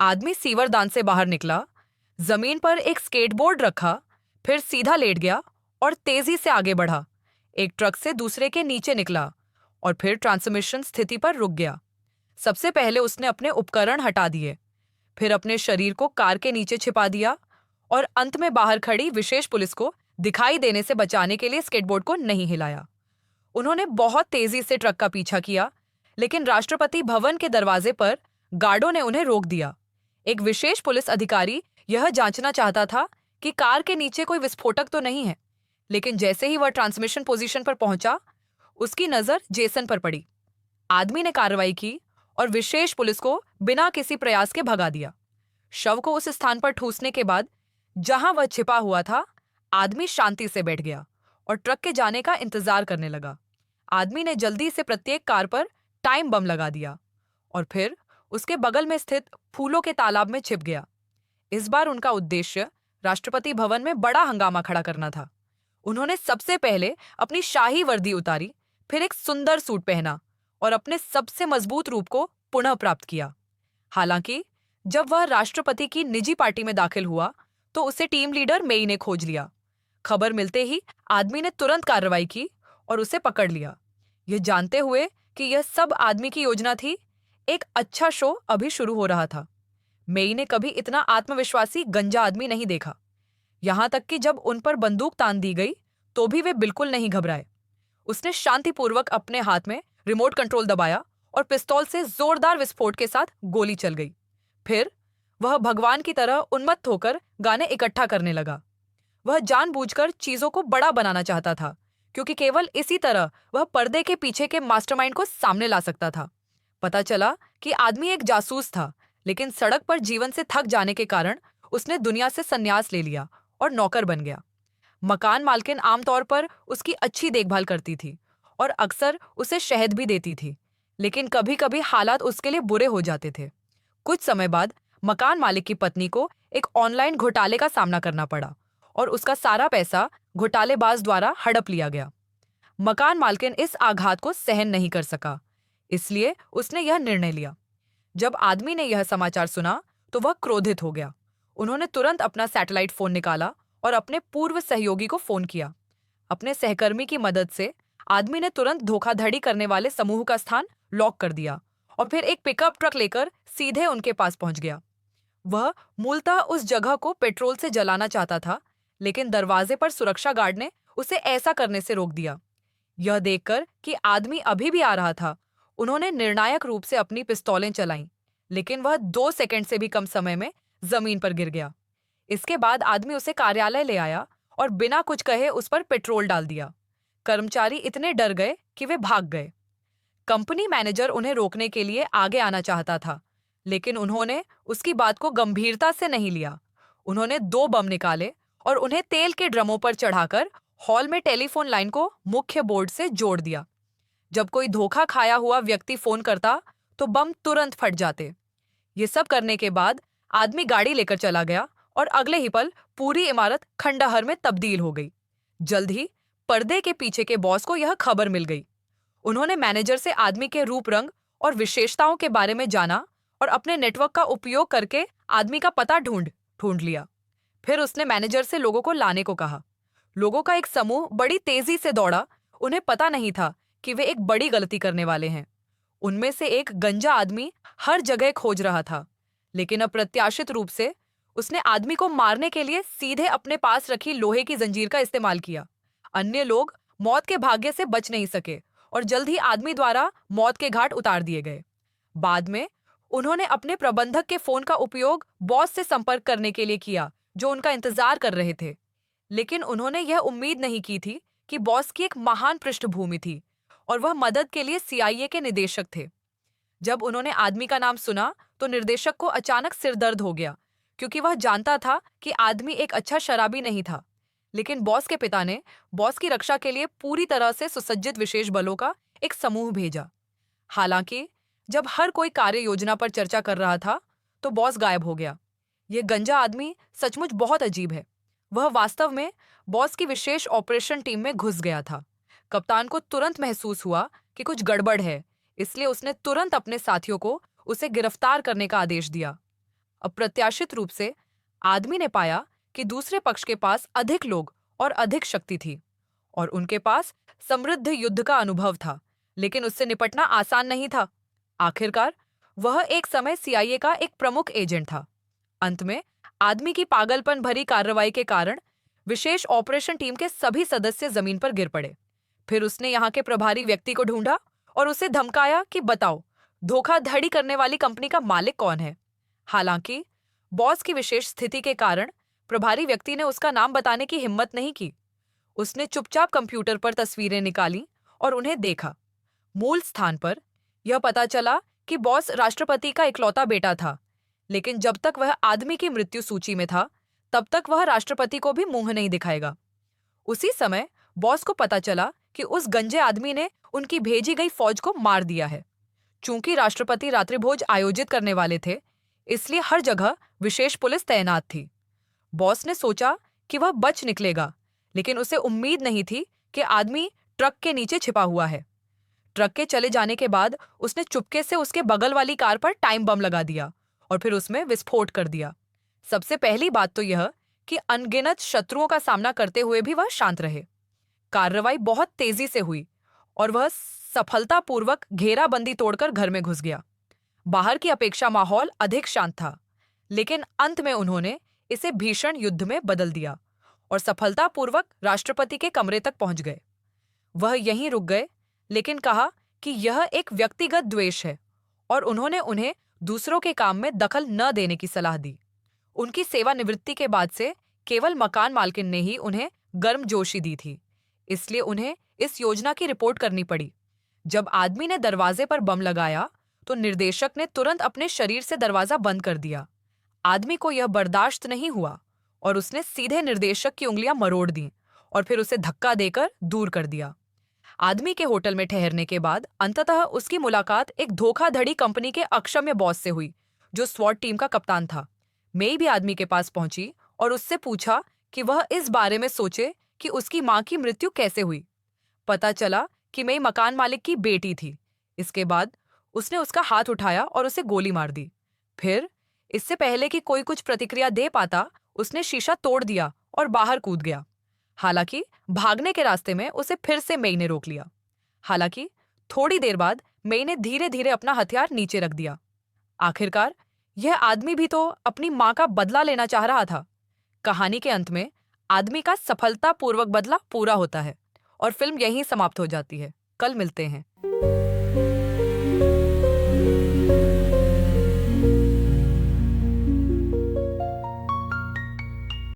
आदमी सीवरदान से बाहर निकला, जमीन पर एक स्केटबोर्ड रखा, फिर सीधा लेट गया और तेजी से आगे बढ़ा। एक ट्रक से दूसरे के नीचे निकला और फिर ट्रांसमिशन स्थिति पर रुक गया। सबसे पहले उसने अपने उपकरण हटा दिए, फिर अपने शरीर को कार के नीचे छिपा दिया और अंत में बाहर खड़ी विशेष पुलिस को दिखाई देने से बचाने के लिए स्केटबोर्ड को नहीं हिलाया। उन्होंने बहुत तेजी से ट्रक का पीछा किया, लेकिन राष्ट्रपति भवन के दरवाजे पर गार्डों ने उन्हें रोक दिया। एक विशेष पुलिस अधिकारी यह जांचना चाहता था कि कार के नीचे कोई विस्फोटक तो नहीं है, लेकिन जैसे ही वह ट्रांसमिशन पोजीशन पर पहुंचा, उसकी नजर जेसन पर पड़ी। आदमी ने कार्रवाई की और विशेष पुलिस को बिना किसी प्रयास के भगा दिया। शव को उस स्थान पर ठूसने के बाद जहां वह छिपा हुआ था, आदमी शांति से बैठ गया और ट्रक के जाने का इंतजार करने लगा। आदमी ने जल्दी से प्रत्येक कार पर टाइम बम लगा दिया और फिर उसके बगल में स्थित फूलों के तालाब में छिप गया। इस बार उनका उद्देश्य राष्ट्रपति भवन में बड़ा हंगामा खड़ा करना था। उन्होंने सबसे पहले अपनी शाही वर्दी उतारी, फिर एक सुंदर सूट पहना और अपने सबसे मजबूत रूप को पुनः प्राप्त किया। हालांकि जब वह राष्ट्रपति की निजी पार्टी में दाखिल हुआ तो उसे टीम लीडर मेई ने खोज लिया। खबर मिलते ही आदमी ने तुरंत कार्रवाई की और उसे पकड़ लिया, यह जानते हुए कि यह सब आदमी की योजना थी। एक अच्छा शो अभी शुरू हो रहा था। मेई ने कभी इतना आत्मविश्वासी गंजा आदमी नहीं देखा। यहां तक कि जब उन पर बंदूक तान दी गई तो भी वे बिल्कुल नहीं घबराए। उसने शांतिपूर्वक अपने हाथ में रिमोट कंट्रोल दबाया और पिस्तौल से जोरदार विस्फोट के साथ गोली चल गई। फिर वह भगवान की तरह उन्मत्त होकर गाने इकट्ठा करने लगा। वह जानबूझकर चीजों को बड़ा बनाना चाहता था, क्योंकि केवल इसी तरह वह पर्दे के पीछे के मास्टरमाइंड को सामने ला सकता था। पता चला कि आदमी एक जासूस था, लेकिन सड़क पर जीवन से थक जाने के कारण उसने दुनिया से संन्यास ले लिया और नौकर बन गया। मकान मालकिन आमतौर पर उसकी अच्छी देखभाल करती थी और अक्सर उसे शहद भी देती थी, लेकिन कभी कभी हालात उसके लिए बुरे हो जाते थे। कुछ समय बाद मकान मालिक की पत्नी को एक ऑनलाइन घोटाले का सामना करना पड़ा और उसका सारा पैसा घोटालेबाज द्वारा हड़प लिया गया। मकान मालकिन इस आघात को सहन नहीं कर सका, इसलिए उसने यह निर्णय लिया। जब आदमी ने यह समाचार सुना तो वह क्रोधित हो गया। उन्होंने तुरंत अपना सैटेलाइट फोन निकाला और अपने पूर्व सहयोगी को फोन किया। अपने सहकर्मी की मदद से आदमी ने तुरंत धोखाधड़ी करने वाले समूह का स्थान लॉक कर दिया और फिर एक पिकअप ट्रक लेकर सीधे उनके पास पहुंच गया। वह मूलतः उस जगह को पेट्रोल से जलाना चाहता था, लेकिन दरवाजे पर सुरक्षा गार्ड ने उसे ऐसा करने से रोक दिया। यह देखकर कि आदमी अभी भी आ रहा था, उन्होंने निर्णायक रूप से अपनी पिस्तौलें चलाईं, लेकिन वह 2 सेकंड से भी कम समय में जमीन पर गिर गया। इसके बाद आदमी उसे कार्यालय ले आया और बिना कुछ कहे उस पर पेट्रोल डाल दिया। कर्मचारी इतने डर गए कि वे भाग गए। कंपनी मैनेजर उन्हें रोकने के लिए आगे आना चाहता था, लेकिन उन्होंने उसकी बात को गंभीरता से नहीं लिया। उन्होंने 2 बम निकाले और उन्हें तेल के ड्रमों पर चढ़ाकर हॉल में टेलीफोन लाइन को मुख्य बोर्ड से जोड़ दिया। जब कोई धोखा खाया हुआ व्यक्ति फोन करता तो बम तुरंत फट जाते। ये सब करने के बाद आदमी गाड़ी लेकर चला गया और अगले ही पल पूरी इमारत खंडहर में तब्दील हो गई। जल्द ही पर्दे के पीछे के बॉस को यह खबर मिल गई। उन्होंने मैनेजर से आदमी के रूप रंग और विशेषताओं के बारे में जाना और अपने नेटवर्क का उपयोग करके आदमी का पता ढूंढ लिया। फिर उसने मैनेजर से लोगों को लाने को कहा। लोगों का एक समूह बड़ी तेजी से दौड़ा। उन्हें पता नहीं था कि वे एक बड़ी गलती करने वाले हैं। उनमें से एक गंजा आदमी हर जगह खोज रहा था, लेकिन अप्रत्याशित रूप से उसने आदमी को मारने के लिए सीधे अपने पास रखी लोहे की जंजीर का इस्तेमाल किया। अन्य लोग मौत के भाग्य से बच नहीं सके और जल्द ही आदमी द्वारा मौत के घाट उतार दिए गए। बाद में उन्होंने अपने प्रबंधक के फोन का उपयोग बॉस से संपर्क करने के लिए किया, जो उनका इंतजार कर रहे थे। लेकिन उन्होंने यह उम्मीद नहीं की थी कि बॉस की एक महान पृष्ठभूमि थी और वह मदद के लिए सीआईए के निदेशक थे। जब उन्होंने आदमी का नाम सुना तो निर्देशक को अचानक सिरदर्द हो गया, क्योंकि वह जानता था कि आदमी एक अच्छा शराबी नहीं था। लेकिन बॉस के पिता ने बॉस की रक्षा के लिए पूरी तरह से सुसज्जित विशेष बलों का एक समूह भेजा। हालांकि जब हर कोई कार्य योजना पर चर्चा कर रहा था तो बॉस गायब हो गया। यह गंजा आदमी सचमुच बहुत अजीब है। वह वास्तव में बॉस की विशेष ऑपरेशन टीम में घुस गया था। कप्तान को तुरंत महसूस हुआ कि कुछ गड़बड़ है, इसलिए उसने तुरंत अपने साथियों को उसे गिरफ्तार करने का आदेश दिया। अप्रत्याशित रूप से आदमी ने पाया कि दूसरे पक्ष के पास अधिक लोग और अधिक शक्ति थी और उनके पास समृद्ध युद्ध का अनुभव था, लेकिन उससे निपटना आसान नहीं था। आखिरकार वह एक समय सीआईए का एक प्रमुख एजेंट था। अंत में आदमी की पागलपन भरी कार्रवाई के कारण विशेष ऑपरेशन टीम के सभी सदस्य जमीन पर गिर पड़े। फिर उसने यहाँ के प्रभारी व्यक्ति को ढूंढा और उसे धमकाया कि बताओ, धोखाधड़ी करने वाली कंपनी का मालिक कौन है। हालांकि बॉस की विशेष स्थिति के कारण प्रभारी व्यक्ति ने उसका नाम बताने की हिम्मत नहीं की। उसने चुपचाप कंप्यूटर पर तस्वीरें निकाली और उन्हें देखा। मूल स्थान पर यह पता चला कि बॉस राष्ट्रपति का इकलौता बेटा था, लेकिन जब तक वह आदमी की मृत्यु सूची में था तब तक वह राष्ट्रपति को भी मुंह नहीं दिखाएगा। उसी समय बॉस को पता चला कि उस गंजे आदमी ने उनकी भेजी गई फौज को मार दिया है। चूंकि राष्ट्रपति रात्रिभोज आयोजित करने वाले थे, इसलिए हर जगह विशेष पुलिस तैनात थी। बॉस ने सोचा कि वह बच निकलेगा, लेकिन उसे उम्मीद नहीं थी कि आदमी ट्रक के नीचे छिपा हुआ है। ट्रक के चले जाने के बाद उसने चुपके से उसके बगल वाली कार पर टाइम बम लगा दिया और फिर उसमें विस्फोट कर दिया। सबसे पहली बात तो यह कि अनगिनत शत्रुओं का सामना करते हुए भी वह शांत रहे। कार्रवाई बहुत तेजी से हुई और वह सफलतापूर्वक घेराबंदी तोड़कर घर में घुस गया। बाहर की अपेक्षा माहौल अधिक शांत था, लेकिन अंत में उन्होंने इसे भीषण युद्ध में बदल दिया और सफलतापूर्वक राष्ट्रपति के कमरे तक पहुंच गए। वह यहीं रुक गए, लेकिन कहा कि यह एक व्यक्तिगत द्वेष है और उन्होंने उन्हें दूसरों के काम में दखल न देने की सलाह दी। उनकी सेवानिवृत्ति के बाद से केवल मकान मालकिन ने ही उन्हें गर्मजोशी दी थी, इसलिए उन्हें इस योजना की रिपोर्ट करनी पड़ी। जब आदमी ने दरवाजे पर बम लगाया तो निर्देशक ने तुरंत अपने शरीर से दरवाजा बंद कर दिया। आदमी को यह बर्दाश्त नहीं हुआ और उसने सीधे निर्देशक की उंगलियां मरोड़ दी और फिर उसे धक्का देकर दूर कर दिया। आदमी के होटल में ठहरने के बाद अंततः उसकी मुलाकात एक धोखाधड़ी कंपनी के अक्षम्य बॉस से हुई, जो स्वॉट टीम का कप्तान था। मैं भी आदमी के पास पहुंची और उससे पूछा कि वह इस बारे में सोचे कि उसकी मां की मृत्यु कैसे हुई। पता चला कि मैं मकान मालिक की बेटी थी। इसके बाद उसने उसका हाथ उठाया और उसे गोली मार दी। फिर इससे पहले कि कोई कुछ प्रतिक्रिया दे पाता, उसने शीशा तोड़ दिया और बाहर कूद गया। हालांकि भागने के रास्ते में उसे फिर से मेई ने रोक लिया। हालांकि थोड़ी देर बाद मेई ने धीरे धीरे अपना हथियार नीचे रख दिया। आखिरकार यह आदमी भी तो अपनी मां का बदला लेना चाह रहा था। कहानी के अंत में आदमी का सफलतापूर्वक बदला पूरा होता है और फिल्म यहीं समाप्त हो जाती है। कल मिलते हैं।